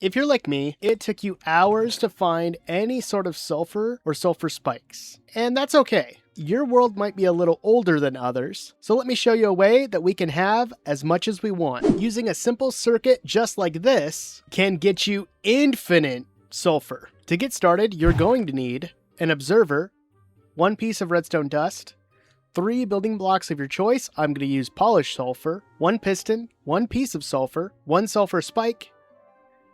If you're like me, it took you hours to find any sort of sulfur or sulfur spikes. And that's okay. Your world might be a little older than others, so let me show you a way that we can have as much as we want. Using a simple circuit just like this can get you infinite sulfur. To get started, you're going to need an observer, one piece of redstone dust, 3 building blocks of your choice. I'm going to use polished sulfur, 1 piston, 1 piece of sulfur, 1 sulfur spike,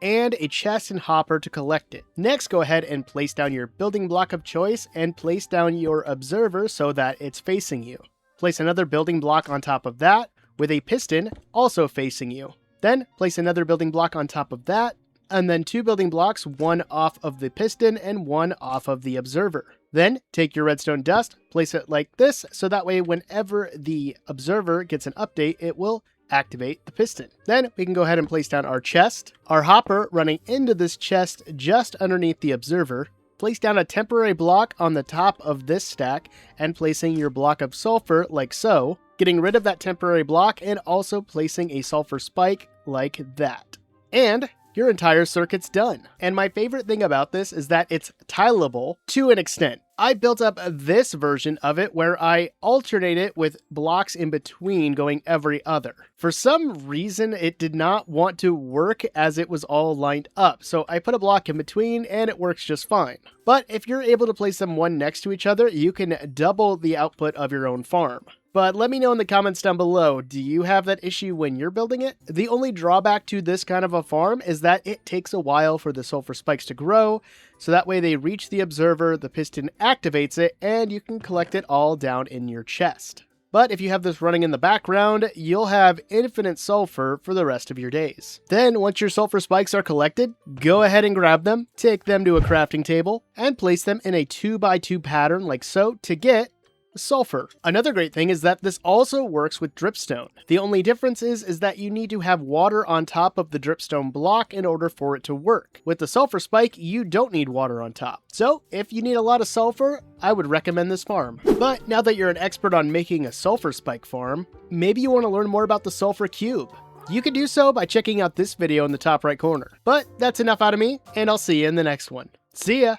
and a chest and hopper to collect it. Next, go ahead and place down your building block of choice and place down your observer so that it's facing you. Place another building block on top of that with a piston also facing you. Then place another building block on top of that, and then 2 building blocks, 1 off of the piston and 1 off of the observer. Then take your redstone dust, place it like this, so that way whenever the observer gets an update, it will activate the piston. Then we can go ahead and place down our chest, our hopper running into this chest just underneath the observer. Place down a temporary block on the top of this stack and placing your block of sulfur like so, getting rid of that temporary block and also placing a sulfur spike like that. And your entire circuit's done. And my favorite thing about this is that it's tileable to an extent. I built up this version of it where I alternate it with blocks in between going every other. For some reason, it did not want to work as it was all lined up, so I put a block in between and it works just fine. But if you're able to place them one next to each other, you can double the output of your own farm. But let me know in the comments down below, do you have that issue when you're building it? The only drawback to this kind of a farm is that it takes a while for the sulfur spikes to grow, so that way they reach the observer, the piston activates it, and you can collect it all down in your chest. But if you have this running in the background, you'll have infinite sulfur for the rest of your days. Then, once your sulfur spikes are collected, go ahead and grab them, take them to a crafting table, and place them in a 2x2 pattern like so to get sulfur. Another great thing is that this also works with dripstone. The only difference is that you need to have water on top of the dripstone block in order for it to work. With the sulfur spike, you don't need water on top. So if you need a lot of sulfur, I would recommend this farm. But now that you're an expert on making a sulfur spike farm, maybe you want to learn more about the sulfur cube. You can do so by checking out this video in the top right corner. But that's enough out of me, and I'll see you in the next one. See ya!